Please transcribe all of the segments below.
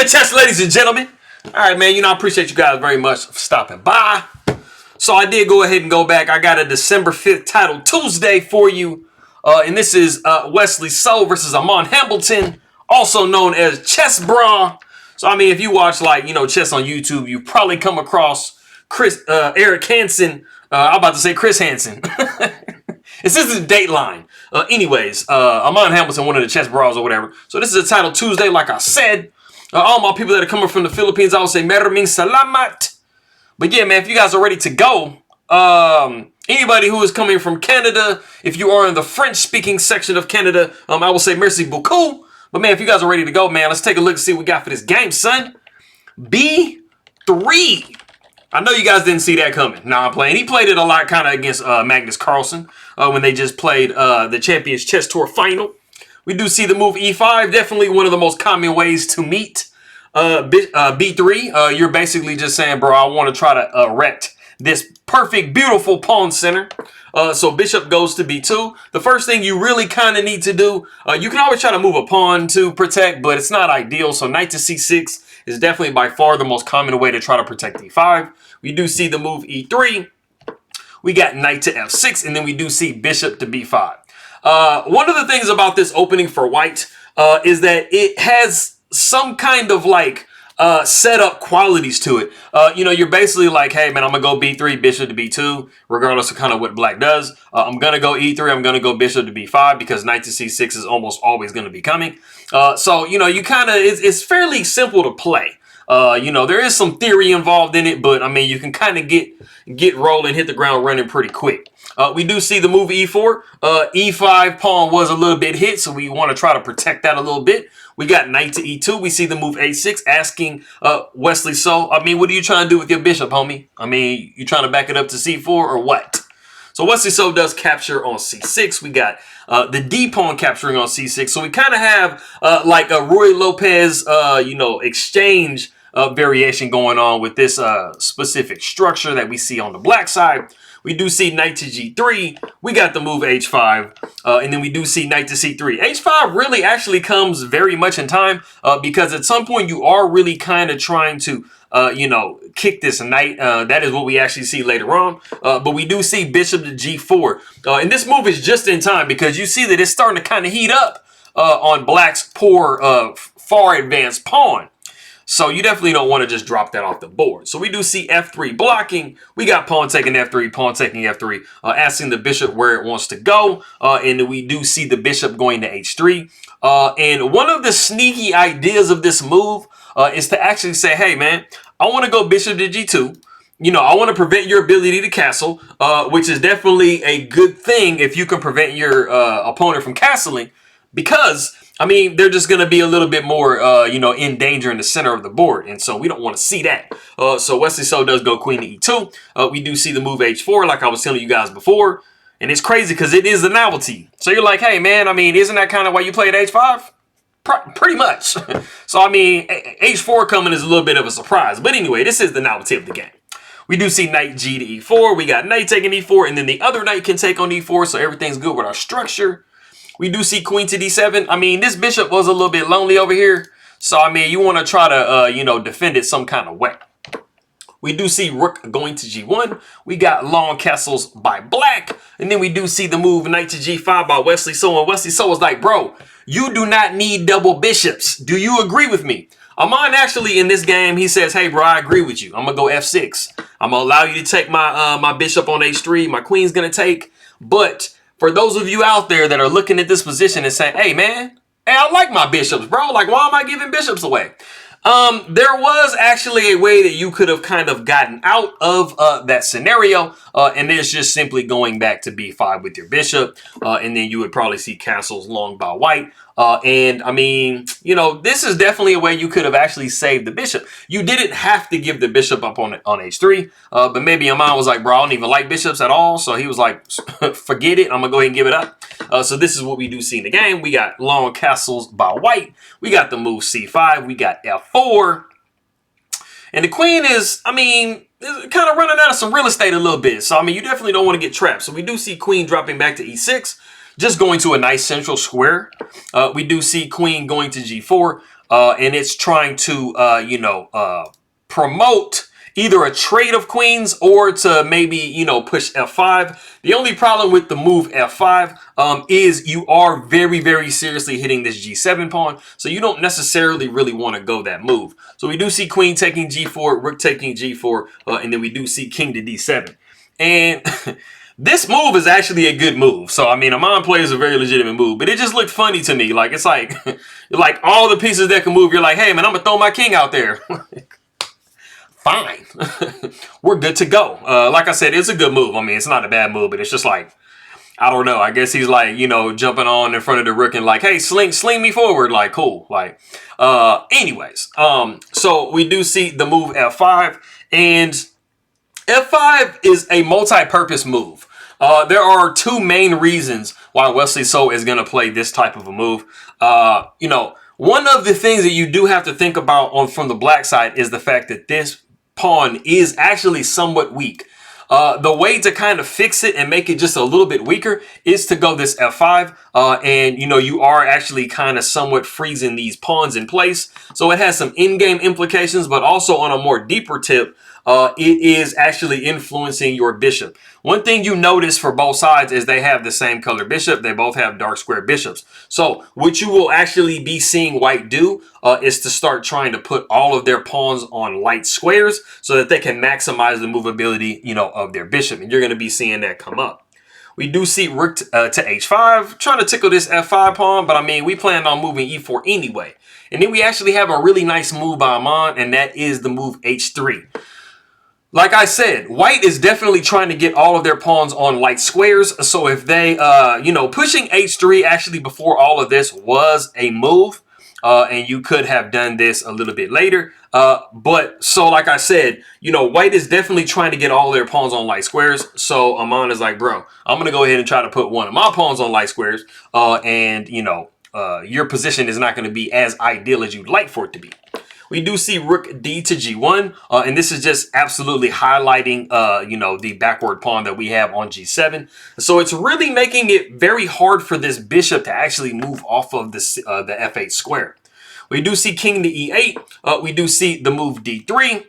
chess, ladies and gentlemen. All right, man, I appreciate you guys very much for stopping by. So I did go ahead and go back. I got a December 5th title Tuesday for you. And this is Wesley So versus Aman Hambleton, also known as Chess Bra. So, I mean, if you watch, chess on YouTube, you probably come across Eric Hansen. I'm about to say Chris Hansen. This isn't Dateline. Aman Hambleton, one of the chess bras or whatever. So this is a title Tuesday, like I said. All my people that are coming from the Philippines, I would say Maraming Salamat. But yeah, man, if you guys are ready to go, anybody who is coming from Canada, if you are in the French-speaking section of Canada, I will say merci beaucoup. But man, if you guys are ready to go, man, let's take a look and see what we got for this game, son. B3. I know you guys didn't see that coming. Nah, I'm playing. He played it a lot kind of against Magnus Carlsen when they just played the Champions Chess Tour final. We do see the move E5, definitely one of the most common ways to meet B3. You're basically just saying, bro, I want to try to erect this perfect, beautiful pawn center. So bishop goes to B2. The first thing you really kind of need to do, you can always try to move a pawn to protect, but it's not ideal. So knight to C6 is definitely by far the most common way to try to protect E5. We do see the move E3. We got knight to F6, and then we do see bishop to B5. One of the things about this opening for white is that it has some kind of setup qualities to it. You're basically like, hey, man, I'm going to go B3, bishop to B2, regardless of kind of what black does. I'm going to go E3, I'm going to go bishop to B5 because knight to C6 is almost always going to be coming. You kind of, it's fairly simple to play. There is some theory involved in it, but I mean, you can kind of get rolling, hit the ground running pretty quick. We do see the move E4. E5 pawn was a little bit hit, so we want to try to protect that a little bit. We got knight to E2. We see the move A6, asking Wesley So, I mean, what are you trying to do with your bishop, homie? I mean, you trying to back it up to C4 or what? So Wesley So does capture on C6. We got the D pawn capturing on C6. So we kind of have like a Roy Lopez, exchange variation going on with this specific structure that we see on the black side. We do see knight to G3. We got the move H5. And then we do see knight to C3. H5 really actually comes very much in time because at some point you are really kind of trying to, kick this knight. That is what we actually see later on. But we do see bishop to G4. And this move is just in time because you see that it's starting to kind of heat up on black's poor far advanced pawn. So you definitely don't want to just drop that off the board. So we do see F3 blocking. We got pawn taking F3, pawn taking F3, asking the bishop where it wants to go. And we do see the bishop going to H3. And one of the sneaky ideas of this move is to actually say, hey, man, I want to go bishop to G2. I want to prevent your ability to castle, which is definitely a good thing if you can prevent your opponent from castling. Because, I mean, they're just going to be a little bit more, in danger in the center of the board. And so we don't want to see that. So Wesley So does go queen to E2. We do see the move H4, like I was telling you guys before. And it's crazy because it is the novelty. So you're like, hey, man, I mean, isn't that kind of why you played H5? Pretty much. So, I mean, H4 coming is a little bit of a surprise. But anyway, this is the novelty of the game. We do see knight G to E4. We got knight taking E4. And then the other knight can take on E4. So everything's good with our structure. We do see queen to D7. I mean, this bishop was a little bit lonely over here. So, I mean, you want to try to, defend it some kind of way. We do see rook going to G1. We got long castles by black. And then we do see the move knight to G5 by Wesley So. And Wesley So was like, bro, you do not need double bishops. Do you agree with me? Aman actually in this game, he says, hey, bro, I agree with you. I'm going to go F6. I'm going to allow you to take my, my bishop on H3. My queen's going to take. But for those of you out there that are looking at this position and saying, hey, man, hey, I like my bishops, bro. Like, why am I giving bishops away? There was actually a way that you could have kind of gotten out of that scenario, and it's just simply going back to B5 with your bishop, and then you would probably see castles long by white. And I mean, this is definitely a way you could have actually saved the bishop. You didn't have to give the bishop up on H3, but maybe Aman was like, bro, I don't even like bishops at all. So he was like, forget it. I'm gonna go ahead and give it up. So this is what we do see in the game. We got long castles by white. We got the move C5. We got F4. And the queen is, I mean, kind of running out of some real estate a little bit. So, I mean, you definitely don't want to get trapped. So we do see queen dropping back to E6. Just going to a nice central square. We do see queen going to G4. and it's trying to, promote either a trade of queens or to maybe, push f5. The only problem with the move f5 is you are very, very seriously hitting this g7 pawn. So you don't necessarily really want to go that move. So we do see queen taking g4, rook taking g4, and then we do see king to d7. And this move is actually a good move. So, I mean, Aman plays a very legitimate move, but it just looked funny to me. Like, it's like, like all the pieces that can move, you're like, hey, man, I'm going to throw my king out there. Fine. We're good to go. Like I said, it's a good move. I mean, it's not a bad move, but it's just like, I don't know. I guess he's like, jumping on in front of the rook and like, hey, sling me forward. Like, cool. Like, anyways. So we do see the move f5, and f5 is a multi-purpose move. There are two main reasons why Wesley So is going to play this type of a move. One of the things that you do have to think about from the black side is the fact that this pawn is actually somewhat weak. The way to kind of fix it and make it just a little bit weaker is to go this f5. And, you are actually kind of somewhat freezing these pawns in place. So it has some in-game implications, but also on a more deeper tip, it is actually influencing your bishop. One thing you notice for both sides is they have the same color bishop. They both have dark square bishops. So what you will actually be seeing white do is to start trying to put all of their pawns on light squares so that they can maximize the movability, of their bishop. And you're going to be seeing that come up. We do see rook to h5, trying to tickle this f5 pawn, but I mean, we plan on moving e4 anyway. And then we actually have a really nice move by Aman, and that is the move h3. Like I said, white is definitely trying to get all of their pawns on light squares. So if they, pushing h3 actually before all of this was a move, and you could have done this a little bit later. But so like I said, white is definitely trying to get all their pawns on light squares. So Aman is like, bro, I'm going to go ahead and try to put one of my pawns on light squares. Your position is not going to be as ideal as you'd like for it to be. We do see rook d to g1, and this is just absolutely highlighting, the backward pawn that we have on g7. So it's really making it very hard for this bishop to actually move off of the f8 square. We do see king to e8. We do see the move d3.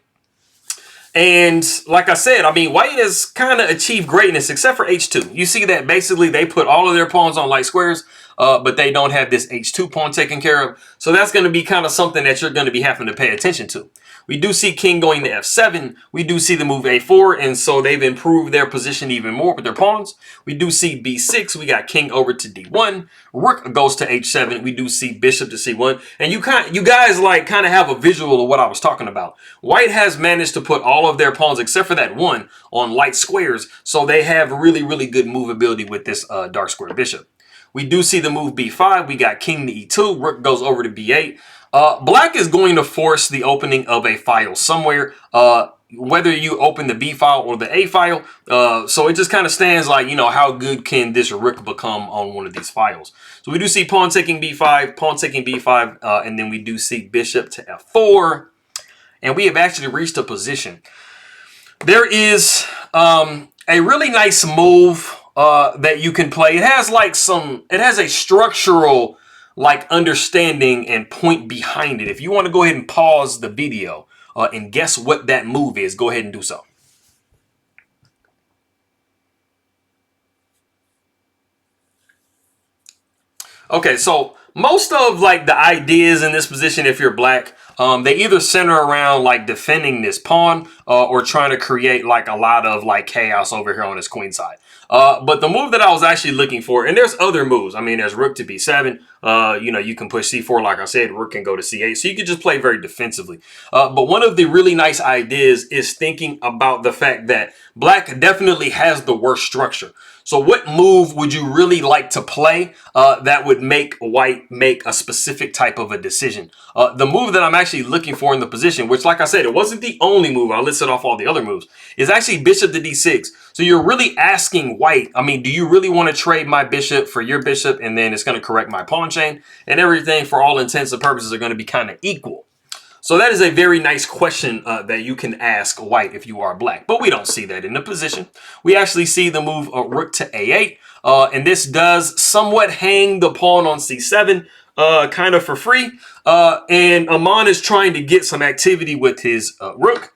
And like I said, I mean, white has kind of achieved greatness except for h2. You see that basically they put all of their pawns on light squares, but they don't have this h2 pawn taken care of. So that's going to be kind of something that you're going to be having to pay attention to. We do see king going to f7. We do see the move a4, and so they've improved their position even more with their pawns. We do see b6. We got king over to d1. Rook goes to h7. We do see bishop to c1. And you guys like kind of have a visual of what I was talking about. White has managed to put all of their pawns, except for that one, on light squares. So they have really, really good movability with this dark square bishop. We do see the move b5. We got king to e2. Rook goes over to b8. Black is going to force the opening of a file somewhere, whether you open the B file or the A file. So it just kind of stands like, how good can this rook become on one of these files? So we do see pawn taking B5, pawn taking B5, and then we do see bishop to F4. And we have actually reached a position. There is a really nice move that you can play. It has a structural understanding and point behind it. If you want to go ahead and pause the video and guess what that move is, go ahead and do so. Okay, so most of the ideas in this position, if you're black, they either center around defending this pawn or trying to create a lot of chaos over here on this queen side. But the move that I was actually looking for, and there's other moves. I mean, there's rook to b7. You can push c4, like I said. Rook can go to c8. So you can just play very defensively. But one of the really nice ideas is thinking about the fact that black definitely has the worst structure. So what move would you really like to play that would make white make a specific type of a decision? The move that I'm actually looking for in the position, which like I said, it wasn't the only move. I listed off all the other moves, is actually bishop to d6. So you're really asking white, I mean, do you really want to trade my bishop for your bishop? And then it's going to correct my pawn chain, and everything for all intents and purposes are going to be kind of equal. So that is a very nice question that you can ask white if you are black. But we don't see that in the position. We actually see the move rook to a8. And this does somewhat hang the pawn on c7. kind of for free. And Aman is trying to get some activity with his rook.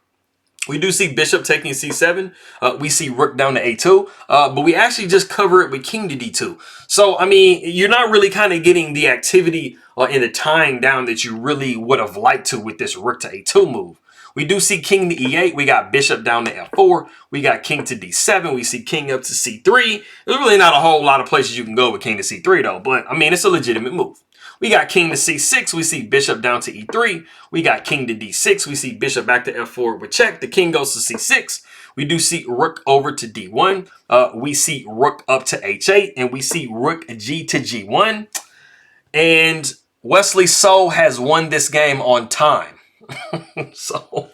We do see bishop taking c7. We see rook down to a2. But we actually just cover it with king to d2. So, I mean, you're not really kind of getting the activity in the tying down that you really would have liked to with this rook to a2 move. We do see king to e8. We got bishop down to f4. We got king to d7. We see king up to c3. There's really not a whole lot of places you can go with king to c3, though. But, I mean, it's a legitimate move. We got king to c6. We see bishop down to e3. We got king to d6. We see bishop back to f4 with check. The king goes to c6. We do see rook over to d1. We see rook up to h8. And we see rook g to g1. And Wesley So has won this game on time. So,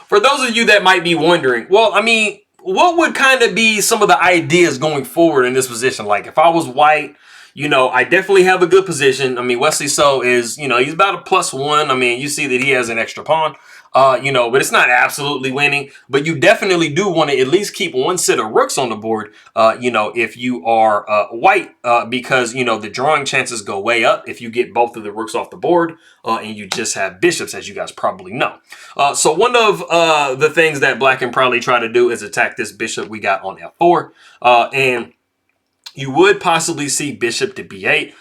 for those of you that might be wondering, well, I mean, what would kind of be some of the ideas going forward in this position? Like, if I was white, you know, I definitely have a good position. I mean, Wesley So is, you know, he's about a +1. I mean, you see that he has an extra pawn, you know, but it's not absolutely winning. But you definitely do want to at least keep one set of rooks on the board, you know, if you are white, because, you know, the drawing chances go way up if you get both of the rooks off the board and you just have bishops, as you guys probably know. So one of the things that black can probably try to do is attack this bishop we got on f4. And you would possibly see bishop to b8.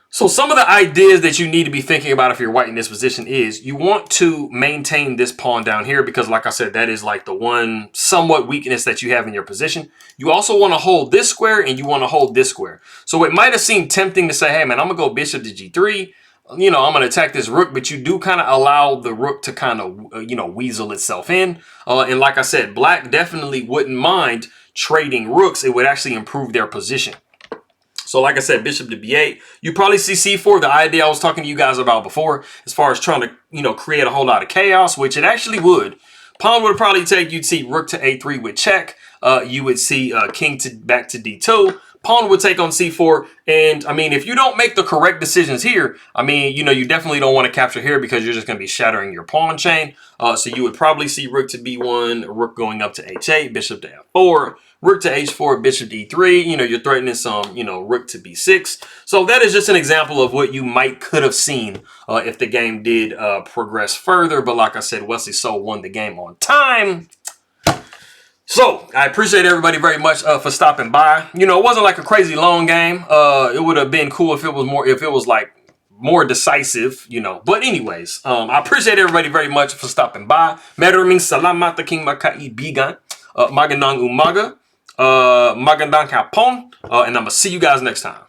So some of the ideas that you need to be thinking about if you're white in this position is you want to maintain this pawn down here because, like I said, that is like the one somewhat weakness that you have in your position. You also want to hold this square and you want to hold this square. So it might have seemed tempting to say, hey, man, I'm going to go bishop to g3. You know, I'm going to attack this rook, but you do kind of allow the rook to kind of, you know, weasel itself in. And like I said, black definitely wouldn't mind trading rooks. It would actually improve their position. So like I said, bishop to b8. You probably see c4, the idea I was talking to you guys about before, as far as trying to, you know, create a whole lot of chaos, which it actually would. Pawn would probably take, you'd see rook to a3 with check. You would see king to back to d2. Pawn would take on c4. And, I mean, if you don't make the correct decisions here, I mean, you know, you definitely don't want to capture here because you're just going to be shattering your pawn chain. So you would probably see rook to b1, rook going up to h8, bishop to f4, rook to h4, bishop to e3. You know, you're threatening some, you know, rook to b6. So that is just an example of what you could have seen if the game did progress further. But like I said, Wesley So won the game on time. So, I appreciate everybody very much for stopping by. You know, it wasn't like a crazy long game. It would have been cool if it was like more decisive, you know. But anyways, I appreciate everybody very much for stopping by. Maraming salamat aking makaibigan. Magandang umaga. Magandang hapon. And I'm going to see you guys next time.